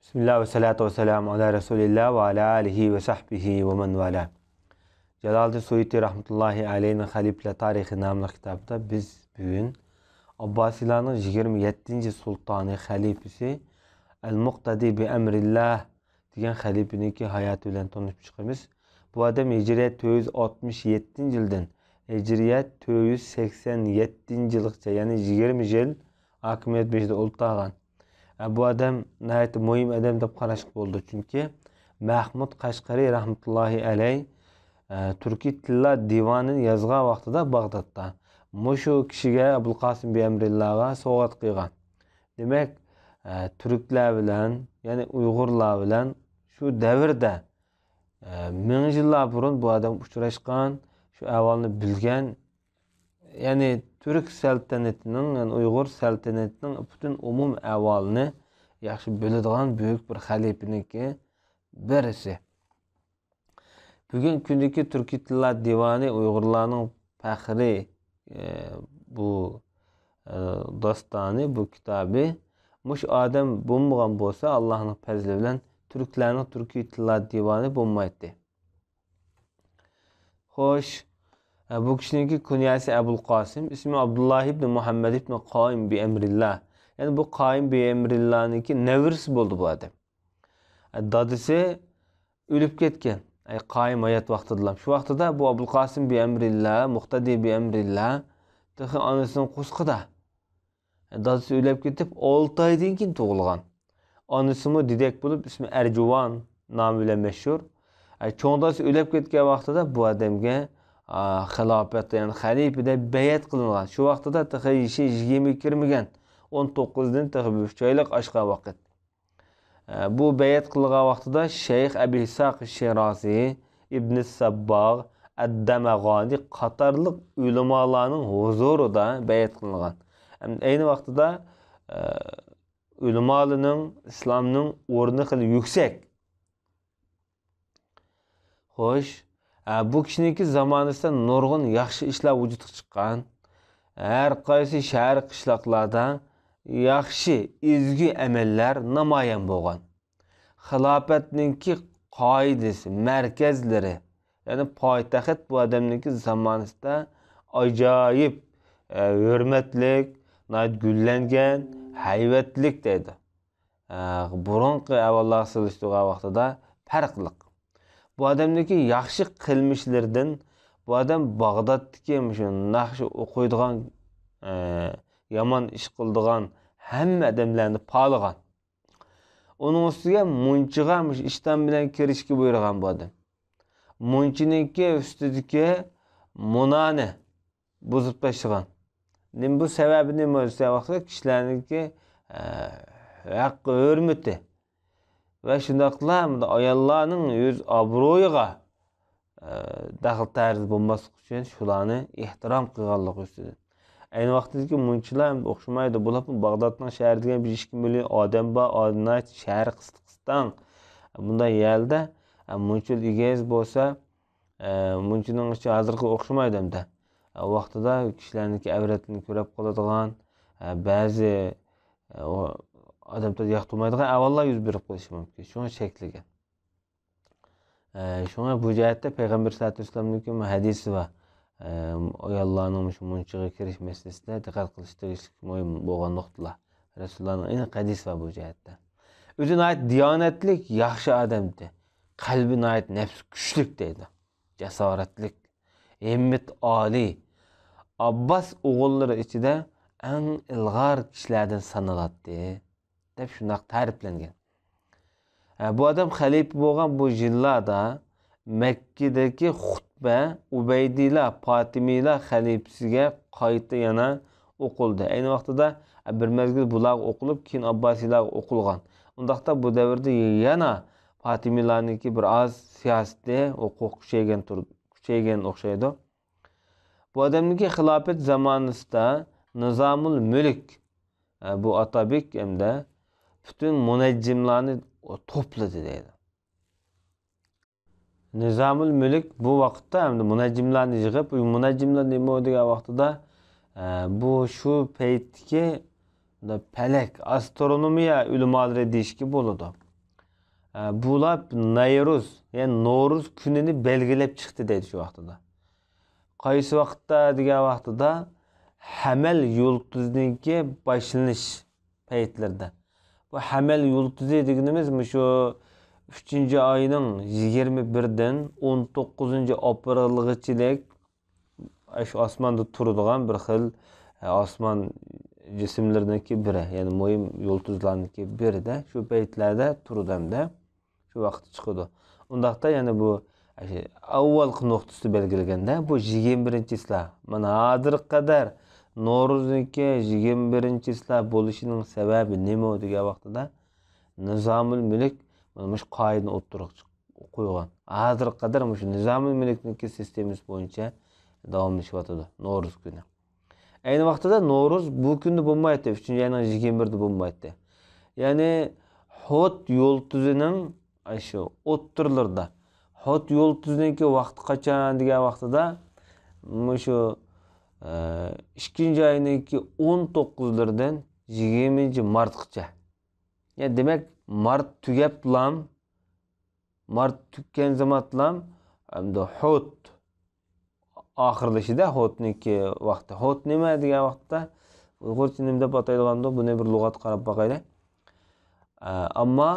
Bismillah ve salatu ve selamu ala Resulillah ve ala alihi ve sahbihi ve men vala. Jalaldin Suyuti rahmetullahi aleyhin Halifler Tarihi namlı kitapta biz bugün Abbasilarning 27. sultani halifesi El-Muqtadi bi emrillah degan halifeniki hayoti bilan tanishib chiqamiz. Bu adam Hicriyet 467 yildan Hicriyet 487 yilgacha, ya'ni 20 yil hokimiyat beshida o'ltirgan. Bu adam nəhayət mühim adam deb qarashıq bo'ldi. Chunki Mahmud Qashqari rahmetullahi alayh Turkiy tillar divanini yozgan vaqtida Bag'dodda mushu kishiga Abul Qasim bi Emrillahga sovg'at qilgan. Demak, turklar bilan, ya'ni Uyg'urlar bilan shu davrda ming yillar burun bu adam uchrashgan, shu ahvolni bilgan, ya'ni Türk saltanatining, ya'ni Uyg'ur saltanatining butun umum ahvolini yaxshi biladigan büyük bir xalifeniki birisi. Bugün kundagi Turkiy tillar divani Uyg'urlarning faxri bu dostani, bu kitobi mush odam bo'lmagan bo'lsa, Allohning fazli bilan turklarning Turkiy tillar divani bo'lmaydi. Xo'sh, bu kishiniki kunyasi Abul Qasim, ismi Abdullah ibn Muhammad ibn Qaim bi Emrillah. Yani bu Qaim bi Emrillah'niki nevirsi bo'ldi bu adam. Dadisi ölüp ketken. Qaim hayat vaqtidilar. Shu vaqtida bu Abul Qasim bi Emrillah, Muqtadi bi Emrillah tıxı anasının qusqida. Dadisi ölüp ketib 6 aydan keyin tug'ilgan. Anası mı didek bo'lib, ismi Erjuvan nomi bilan mashhur. Cho'ngdasi ölüp ketgan vaqtida bu adamga xilofat, yani xalifada bayat qilingan. Shu vaqtida tıxı ishi 20 kirmagan. 19'dan tıxı 3 oylik oshgan vaqt. Bu bayat qilgan vaqtida Şeyh Abi İshaq Shirazi, İbn Sabbagh, Ad-Damag'ani qatorliq ulamolarning huzurida bayat qilingan. Ayni vaqtida ulamolarning islomning o'rni xil yuksak. Xo'sh, bu kishiniki zamonasida nurg'un yaxshi ishlar vujudga chiqqan. Har qaysi shahar qishloqlarda yaxshi ezgu amallar namoyon bo'lgan. Xilofatninki qoidasi, markazlari, ya'ni poytaxt bu odamniki zamonasida ajoyib hurmatlik, gullangan, hayvatlik deydi. Burunqi avvallar solishtirgan vaqtida farqliq. Bu adamdaki yaxshi qilmishlardan bu adam Bag'doddagi shu naqshi o'qiydigan, yomon ish qildigan hamma odamlarni palagan. Onun ustiga munchiga ishdan bilan kirishga buyurgan bu adam. Munchiniki ustidagi munani buzib tashlagan. Bu sababi nima bo'lsa vaqtida kishilarniki haqqi hurmati ve şundaqlar ayollarning yüz obro'yiga daxl tarz bo'lmaslik uchun shularni ehtirom qilganligi ustidan. Ayni vaqtdagi munchilar o'xshamaydi. Bular Bag'dodning shahriga 1-2 million odam bor, odamlar shahar qistan. Bunday yerda munchil egiz bo'lsa, munchining ichi hozirgi o'xshamaydi hamda. Vaqtida kishilarning avratini ko'rib qoladigan, ba'zi odamlar yoqtirmaydigan avvallar yuz berib qo'yishi mumkin. Shuni cheklagan. Shunga bu jihatda Payg'ambar sollallohu alayhi vasallamning hadisi va ayollarning shu munchiga kirish masalasida diqqat qilish muhim bo'lgan nuqtalar. Rasulullohning aniq hadisi va bu jihatda. O'zini ayt diyonatlik, yaxshi odamdi. Qalbini ayt nafs kuchlik deydi. Jasoratlik, himmat oliy. Abbas o'g'illari ichida eng ilg'or kishilardan sanaladi deb shunday ta'riflangan. Bu adam xalifa bo'lgan bu yillarda Makkadagi xutba Ubaydillah Fatimiylar xalifasiga qayta yana o'qildi. Ayni vaqtida bir mezgil bular o'qilib, keyin Abbasiylar o'qilgan. Undaqda bu davrda yana Fatimiylarniki bir oz siyosatda o'quv kuchaygan o'xshaydi. Bu adamniki xilofat zamonasida Nizamul Mulk bu Atabek hamda bütün munajjimlarni to'pladi deydi. Nizamul Mulk bu vaqtda hamda munajjimlarni yig'ib, bu munajjimlar nima degan vaqtida bu shu paytdagi falak, astronomiya ulamolari deyishga bo'ladi. Bular Nayruz, yani No'ruz kunini belgilab chiqdi deydi shu vaqtida. Qaysi vaqtda degan vaqtida Hamel yulduzniki boshlanish paytlarida. Bu Hamel yulduzi deganimiz shu 3-oyning 21dan 19-aprelgacha shu osmonda turadigan bir xil osmon jismlarininki biri, ya'ni muhim yulduzlarniki birida shu paytlarda turadi, shu vaqt chiqadi. Undaqda yana bu avvalgi nuqtasi belgilaganda bu 21-islar. Mana hozir qadar No'ruzniki 21-islar bo'lishining sababi nima degan vaqtida Nizomul Mulk mana shu qoidani o'ttirib qo'ygan. Hozir qadar shu Nizomul Mulkniki sistemasi bo'yicha davomlashyapti No'ruz kuni. Aynı vaqtida No'ruz bu kunda bo'lmaydi, 3-oyning 21-da bo'lmaydi. Ya'ni Hot yulduzining shu o'ttirlarda Hot yulduziniki vaqti qachon degan vaqtida shu 2-oyninki 19-lardan 20-martgacha. Yani demek Mart tugablam, Mart tuggan zamatlam hamda Hot oxirlashida Hotniki vaqti. Hot nima degan vaqtda Uyg'urcha nima deb ataydiganda buni bir lug'at qarab boqaylik. Ammo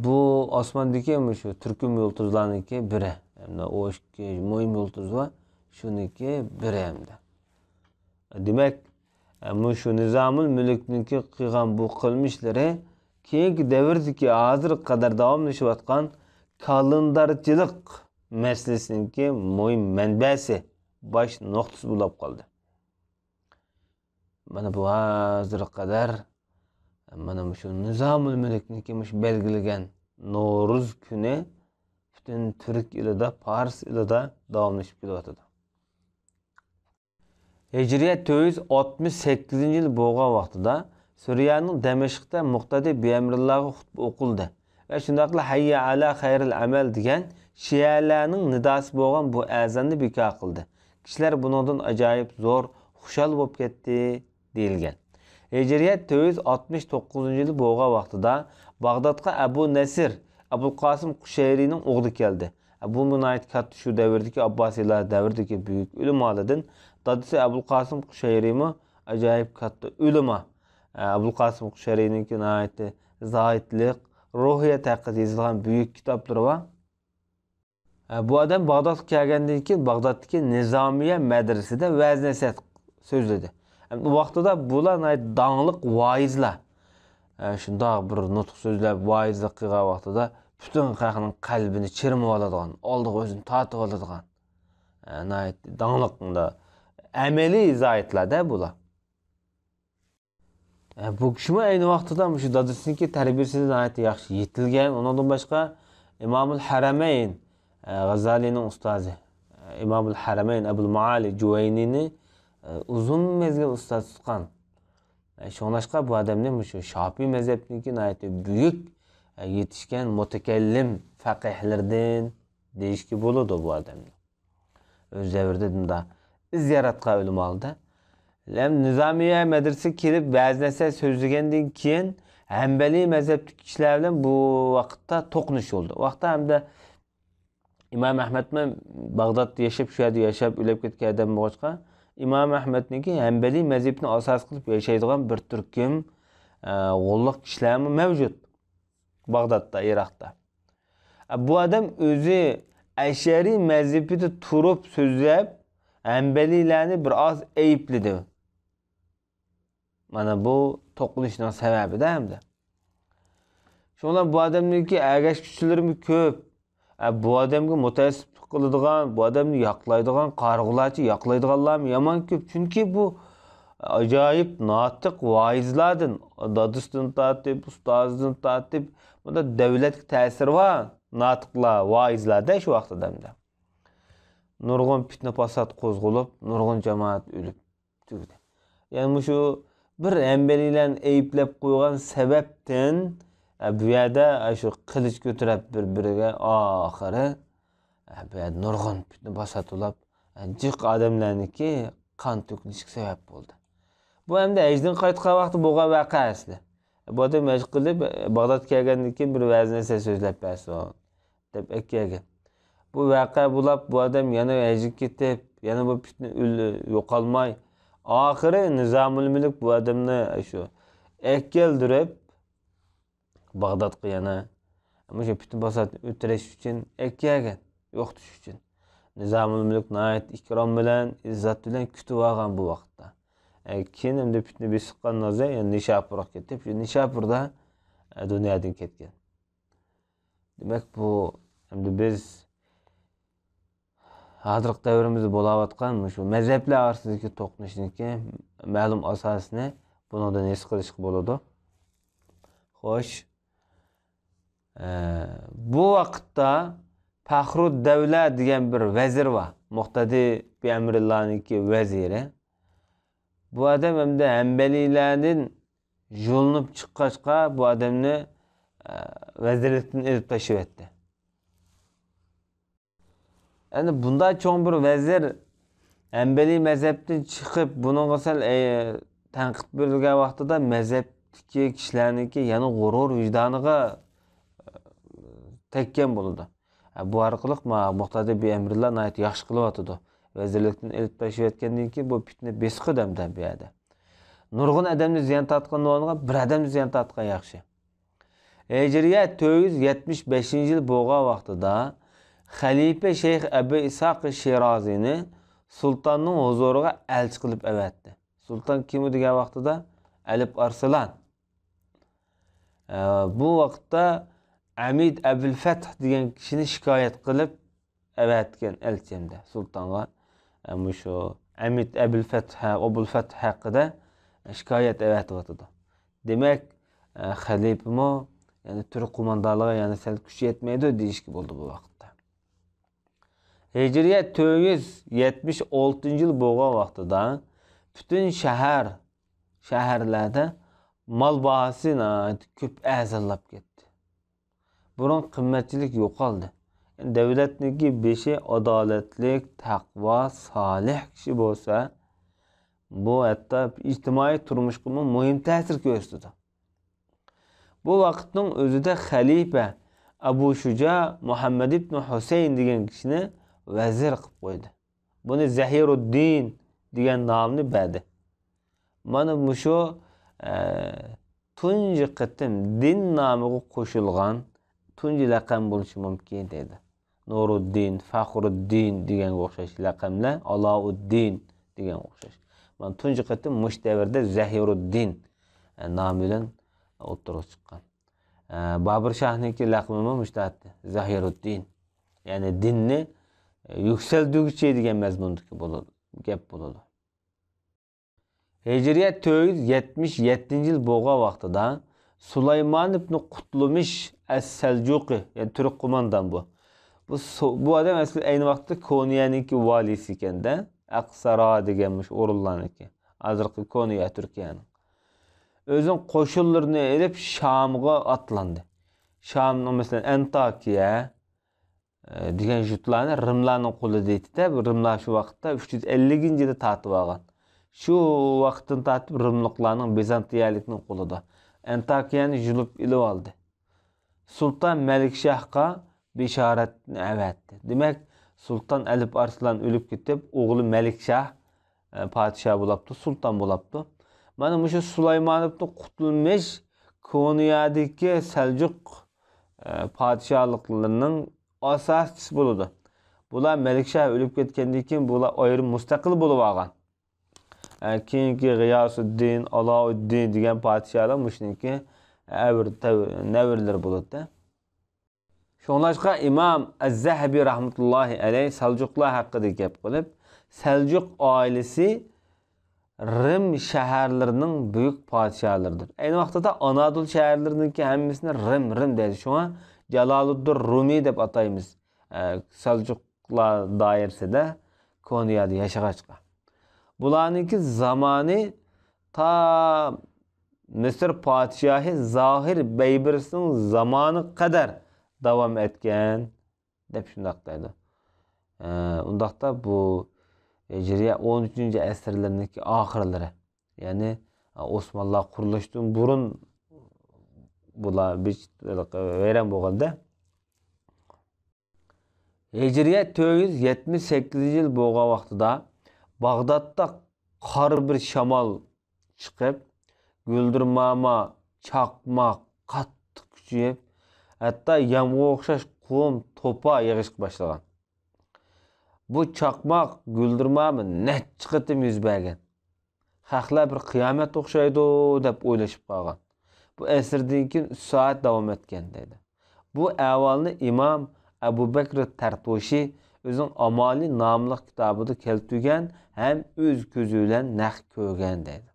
bu osmondagi shu turkum yulduzlarniki biri. Hamda o ikki muhim yulduz va shuniki biri hamda. Demak, shu Nizomul Mulkniki qilgan bu qilmishlari keyingi davrdagi hozir qadar davomlashayotgan kalendarchilik masalasiniki muhim manbasi, bosh nuqtasi bo'lib qoldi. Mana bu hozir qadar mana shu Nizomul Mulkniki belgilagan No'ruz kuni butun turk elida, Fars elida davomlashib kelyapti. Hicriyat 468-yil bo'lgan vaqtida Suriyaning Damashqda Muqtadi Bi'amrillohga xutba o'qildi. Va shundaqla hayya ala xayril amal degan Shiyalarning nidosi bo'lgan bu azonni bekor qildi. Kishilar bundan ajoyib zo'r xushal bo'lib ketdi deyilgan. Hicriyat 469-yil bo'lgan vaqtida Bag'dodga Abu Nasr Abul Qosim Qushayrining o'g'li keldi. Bu munayit katta shu davrdagi Abbosiylar davridagi buyuk ulamolardan dadisi Abul Qosim Qushayri'mi ajoyib katta ulamo. Abul Qosim Qushayrining nayati zoidlik, ruhiyat haqida yozilgan buyuk kitoblari bor. Bu odam Bag'dodga kelgandan keyin Bag'doddagi Nizomiya madrasasida va'z nasihat so'zladi. Bu vaqtida bular donglik voizlar. Shundoq bir nutq so'zlab voizlik qilgan vaqtida butun xalqning qalbini chirmib oladigan, oldiga o'zini tortib oladigan. Donglikda amaliy zoidlarda bular. Bu kishi ayni vaqtida shu dadasiniki tarbiyasidan yaxshi yetilgan. Undan boshqa Imomul Haramayn G'azalining ustozi, Imomul Haramayn Abul Maali Juvaynini uzun mezgil ustoz tutgan. Shunlashqa bu odamning shu Shofiy mazhabiniki buyuk yetishgan mutakallim faqihlardan deyishki bo'ladi bu odamni. O'z davrida iz yaratgan o'lim oldi. Nizomiya madrasasiga kelib va'znasa so'zlagandan keyin Hanbali mazhabdagi kishilar bilan bu vaqtda to'qnish bo'ldi. Vaqtda hamda Imom Ahmadman Bag'dodda yashab, shu yerda yashab o'lib ketgan odam boshqa Imom Ahmadniki Hanbali mazhabini asos qilib yashaydigan bir turkum g'ulliq kishilar mavjud Bag'dodda, Iroqda. Bu odam o'zi Ash'ari mazhabida turib so'zlab Hanbalilarni bir oz aybladi. Mana bu to'qnashning sababida hamda. Shunlar bu odamniki agash kuchlarimi ko'p. Bu odamga mutassiblik qiladigan, bu odamni yoqlaydigan, qarg'ularchi yoqlaydiganlar yomon ko'p. Chunki bu ajoyib notiq voizlardan, dadisdan tortib, ustozdan tortib, bunda davlatga ta'sir bor notiqlar, voizlarda shu vaqtda hamda. Nurg'un fitna fasod qo'zg'alib, nurg'un jamoat o'lib tugdi. Ya'ni shu bir Hanbalilarni ayblab qo'ygan sababdan bu yerda shu qilich ko'tarib bir-biriga oxiri bu yerda nurg'un fitna fasod bo'lib, jiq odamlarniki qon to'kilishiga sabab bo'ldi. Bu hamda ajdin qaytgan vaqti bo'lgan voqea asli. Bu adam mecbur qilib Bag'dodga kelgandan keyin bir vazn so'zlab bersin deb aytgan. Bu voqea bo'lib, bu odam yana hajga ketib, yana bu fitna yo'qolmay, oxiri Nizomul Mulk bu odamni shu keltirib Bag'dodga yana shu fitna bosatni o'tirish uchun kelgan, yo'qotish uchun. Nizomul Mulk nihoyat ikrom bilan, izzat bilan kutib olgan bu vaqtda. Keyin endi fitna besiqqandan so'ng yana Nishapurga ketib, shu Nishapurda dunyodan ketgan. Demak, bu endi biz hozirgi davrimizda bo'layotgan shu mazhablar orasidagi to'qnashuvniki ma'lum asosini bundan his qilishga bo'ladi. Xo'sh, bu vaqtda Faxruddavla degan bir vazir var. Muqtadi bi Amrillah'niki vaziri. Bu adam hem de Hanbelilerden yo'linib chiqqachqa bu adamni vazirlikdan elib tashlab etdi. Endi bunday cho'ng bir vazir Hanbeli mazhabdan chiqib buningga sal tanqid berilgan vaqtida mazhabdagi kishilarniki yana g'urur vijdoniga tekkan bo'ldi. Bu orqali Muqtadi bi Amrillah nihoyat yaxshi qilyotdi. Vazirlikdan elib tashlab etgandan keyin bu fitna besqadamdan bu yerda. Nurg'un odamni ziyon tortgan o'rniga bir odamni ziyon tortgan yaxshi. Hijriya 475-yil bo'lgan vaqtida Xalifa Sheyx Abu Ishaq Shirozini sultonning huzuriga elchi qilib avatdi. Sulton kim degan vaqtida Alip Arslan. Bu vaqtda Amid Abul Fath degan kishini shikoyat qilib avatgan elchimda sultonga shu Amid Abul Fath haqida shikoyat avatdi. Demak, xalifamo yani Türk qo'mondonligi yani sal kuch yetmaydi deyishki bo'ldi bu vaqtda. Hijriya 476-yil bo'lgan vaqtida butun shaharlarda mal bahasi ko'p azallab ketdi. Bunun qimmatchilik yo'qoldi. Davlatniki beshi adolatlik, taqvo, solih kishi bo'lsa, bu hatto ijtimoiy turmushga muhim ta'sir ko'rsatdi. Bu vaqtning o'zida xalifa Abu Shuja Muhammad ibn Husayn degan kishini vazir qilib qo'ydi. Buni Zahiruddin degan nomni berdi. Mana shu tunji qitim din nomiga qo'shilgan tunji laqam bo'lishi mumkin dedi. Nuruddin, Faxruddin degan o'xshash laqamlar, Alauddin degan o'xshash. Mana tunji qitim mush davrda Zahiruddin nomi bilan o'tirib chiqqan. Babur Shohniki laqami mushtatdi Zahiruddin. Ya'ni dinni yuksaltiruvchi degan mazmundagi bo'ladi, gap bo'ladi. Hijriya 477-yil bo'lgan vaqtida Sulaymon ibn Qutlumish as-Saljuqi, yani Turk qo'mondon bu. Bu odam aslida ayni vaqtda Koniyaniki valisi ekanda, Aqsaro degan o'rinlarniki. Hozirgi Koniya Turkiyaning. O'zing qo'shinlarini elib Shamga atlandi. Shamning masalan Antakiya degan yurtlarni Rimlarning qo'lida edi-da, bu Rimlar shu vaqtda 350-yilda tortib olgan. Shu vaqtdan tortib Rimliklarning Bizantiyalikning qo'lida Antakiyani yulib ilib oldi. Sultan Malikshahga bishoratni avatdi. Demak, Sultan Alip Arslan o'lib ketib, o'g'li Malikshah podshoh bo'libdi, sulton bo'libdi. Mana shu Sulaymon ibn Qutlumish Koniyadagi Saljuq podshohliklarining asoschisi bo'ldi. Bular Malikshah o'lib ketgandan keyin bular ayrim mustaqil bo'lib olgan. Keyingi G'iyasuddin, Alauddin degan podshohlar mushniki navrlar bo'ldi. Shunlashqa Imom Az-Zahabi rahmatullohi alayhi Saljuqlar haqida gap qilib, Saljuq oilasi Rim shaharlarining buyuk podshohlaridir. Ayni vaqtda Anadolu shaharlariningki hammasini Rim deydi. Shunga Jaloluddin Rumi deb ataymiz. Saljuqlar doirasida Koniyada yashag'achqa. Bularningki zamoni ta Misr podshohi Zohir Baybirsning zamoni qadar davom etgan deb shundoq deydi. Undaqda bu Hijriya 13-asrlarning oxirlari, ya'ni Osmonlar qurilishdan burun bular bir veren bo'lganda Hicriyet 478 yıl bo'lgan vaqtida Bag'dodda qor bir shamol chiqib, guldirmama, chaqmoq qattiq kuchayib, hatto yomg'irga o'xshash qum, to'pa yig'ishga boshlagan. Bu chaqmoq, guldirmama necha qatim yuz bergan. Xalqlar bir qiyomat o'xshaydi deb o'ylashib qolgan. Bu asrdan keyin 3 soat davom etgan deydi. Bu ahvolni imom Abu Bakr Tartushi o'zining Amali nomli kitobida keltirgan ham o'z ko'zi bilan naq ko'rgan deydi.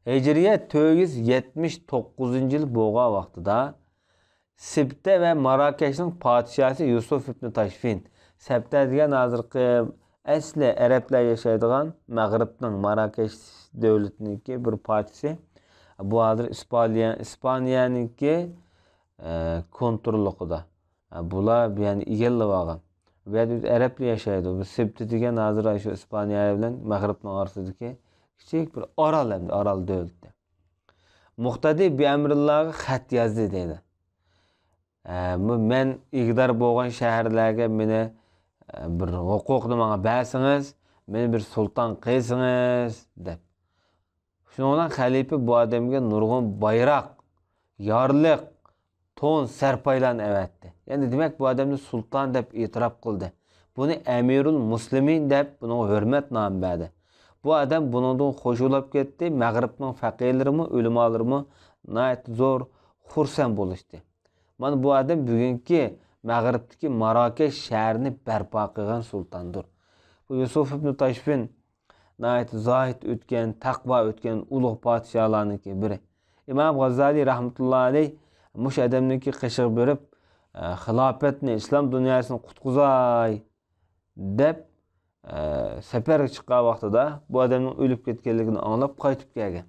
Hicriyet 479 yil bo'lgan vaqtida Sibta va Marokashning podshosi Yusuf ibn Tashfin, Sibta degan hozirgi asli arablar yashaydigan Mag'ribning Marokash davlatiniki bir podshosi. Bu hozir İspaniyaniki kontrolligida. Bular yani egallab olgan. Bu yerda arablar yashaydi. Bu Sibta degan hozir shu İspaniya bilan Mag'ribning orasidagi kichik bir orol davlati. Muqtadi bi amrillohga xat yozdi deydi. Men iqdor bo'lgan shaharlarga meni bir huquqni menga bersangiz, meni bir sulton qilsangiz deb. Shundan xalifa bu odamga nurg'un bayroq, yorliq, to'n sarpaylan avatdi. Yani demak bu odamni sulton deb e'tirof qildi. Buni Amirul Muslimin deb buni hurmat nomi berdi. Bu adam bundan xo'shulab ketdi. Mag'ribning faqihlarimi, ulamolarimi nayt zo'r xursand bo'lishdi. Mana bu adam bugungi Mag'ribdagi Marokash shahrini barpo qilgan sultondir. Bu Yusuf ibn Tashfin nayt zohid o'tgan, taqvo o'tgan ulug' podsholarniki biri. İmam G'azali rahmatullohi alayh mush adamniki qishiq berib, xilofatni, islom dunyosini qutqizay deb safarga chiqqan vaqtida bu odamning o'lib ketganligini anglab qaytib kelgan.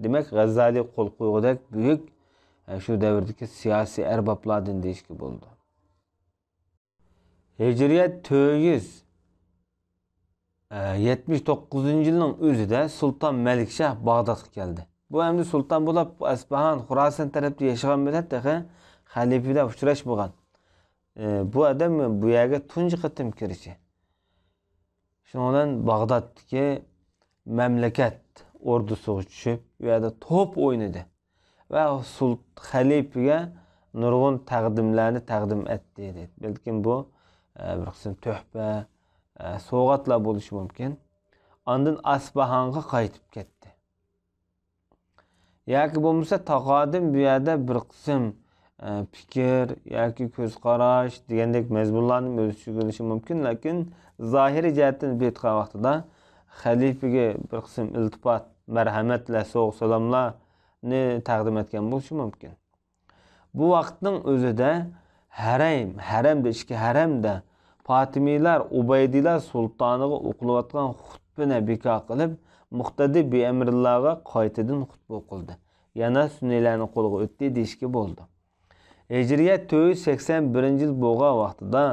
Demak, G'azali qo'l qo'ygudek buyuk shu davrdagi siyosiy arboblardan deyishga bo'ldi. Hicriyet 479 yilning o'zida Sulton Malikshah Bag'dodga keldi. Bu endi sulton bo'lib Asbahan, Xuroson tarafda yashagan bilan xalifada uchrash bo'lgan. Bu odam bu yerga tunji qatim kirishi. Shundan Bag'doddagi mamlakat ordusiga tushib, u yerda to'p o'ynadi va xalifaga nurg'un taqdimlarni taqdim etdi dedi. Balkim bu bir qism tuhfa, sovg'atlar bo'lishi mumkin. Ondan Asbahanga qaytib ketdi. Yoki bo'lmasa taqodim bu yerda bir qism fikr yoki ko'z qarash degandek mazmunlarning o'zishi bo'lishi mumkin, lekin zohiriy jihatdan betqa vaqtida xalifaga bir qism iltifot, marhamat va so'g' salomlarni taqdim etgan bo'lishi mumkin. Bu vaqtning o'zida haramda ichki haramda Fatimiylar, Ubaydiylar sultoniga o'qilayotgan xutbani bekor qilib, muqtadi bi amrillohga qaytadan xutba o'qildi. Yana sunniylarning qo'liga o'tdi deyishga bo'ldi. Hicriyet 481 yil bo'lgan vaqtida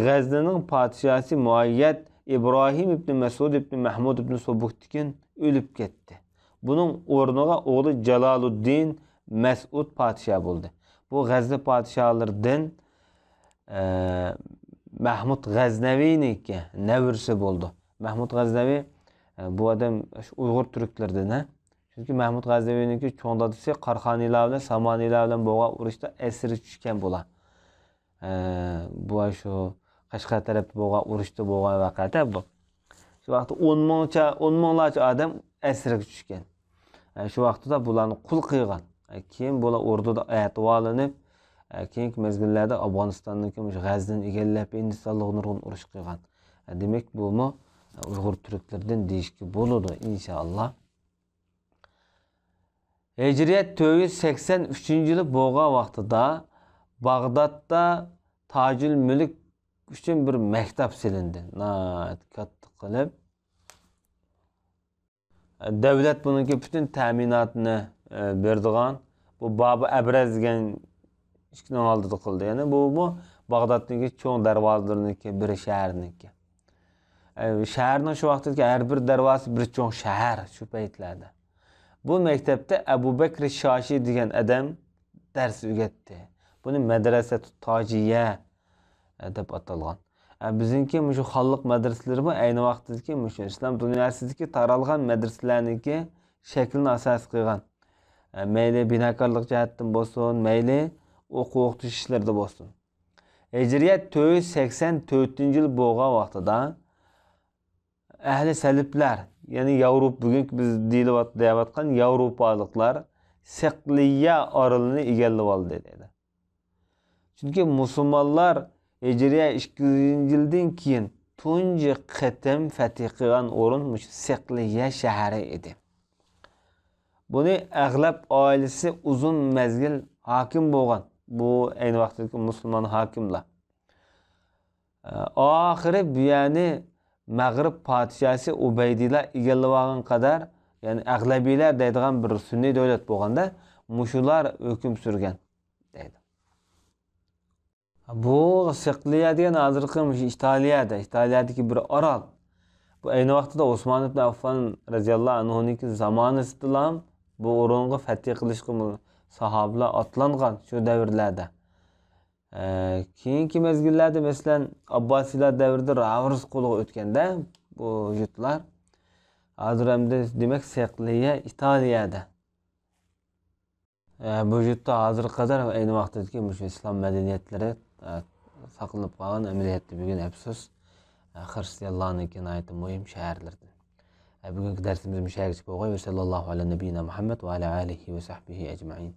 G'aznining podshosi Muayyad İbrahim ibn Mas'ud ibn Mahmud ibn Subuktikin o'lib ketdi. Buning o'rniga o'g'li Jaloluddin Mas'ud podsho bo'ldi. Bu G'azni podsholaridan Mahmud G'aznaviyniki navrisi bo'ldi. Mahmud G'aznaviy bu adam Uyg'ur turklardan, chunki Mahmud G'aznaviyniki cho'ng dadasi Qarxoniylar bilan Samoniylar bilan bo'lgan urushda asiri tushgan bo'lar. Bu shu Qashqar tarafda bo'lgan urushda bo'lgan vaqada bu. Shu vaqtda 10 minglarcha odam asirga tushgan. Shu vaqtda bularni qul qilgan. Keyin bular orduda ayatib olinib, keyingi mezgillarda Afg'onistonniki G'azni egallab Hindistonga nurg'un urush qilgan. Demak, bu Uyg'ur turklardan deyishga bo'ladi inshaalloh. Hicriyet 483 yili bo'lgan vaqtida Bag'dodda Tojul Mulk uchun bir maktab silindi. Katta qilib davlat buniki butun ta'minotni berdigan. Bu Bobur Abraz degan ishning oldida qildi. Ya'ni bu Bag'doddagi cho'ng darvozalarniki biri shaharniki. Shaharning shu vaqtdagi har bir darvoza bir cho'ng shahar shu paytlarda. Bu mektepte Ebu Bekir Şaşi degan adam ders öğretti. Bunu medrese taciye deb atalgan. Bizimki şu halk medreseleri mi aynı vaqtdaki şu İslam dünyasındaki taralgan medreselerninki şeklini asas kılgan. Meyli binakarlık cihattan bolsun, meyli okuq işlerde bolsun. Hicriyet 484-yıl boğan vaqtida ehli selipler, yani Avrupa bugün biz deyatkan Avrupalıklar Sekliye aralığını egallab oldu dedi. Çünkü Müslümanlar Hicriye 200 yıldan keyin tunji qitim fetih qilgan o'rin Sekliye shahri edi. Bunu Aghlab ailesi uzun mezgil hakim bo'lgan. Bu ayni vaqtdagi Müslüman hakimlar. Ahiri bu yani Mag'rib podshasi Ubaydillah egallab olgan qadar, yani Aghlabiylar deydigan bir sunniy davlat bo'lganda, mushular hukm surgan deydi. Bu Sekliye degan hozirgi İtaliyadagi bir orol. Bu ayni vaqtida Osman ibn Affan radhiyallohu anhuning zamonasida bu o'ringa fatih qilishga sahobalar otlangan shu davrlarda. Keyingi mezgillarda masalan Abbosiylar davrida Ravrs qo'liga o'tganda bu yurtlar hozir hamda demak Sekliye İtaliyada. Bu yurtda hozir qadar ayni vaqtdagi islom madaniyatlari saqlanib qolgan amaliyotda bugun afsus Hristiyanlarniki ayet muhim shaharlardan. Bugünkü dersimiz müşahede bo'lgan. Sallallahu ala nebiyina Muhammed ve ala alihi ve sahbihi ecmaîn.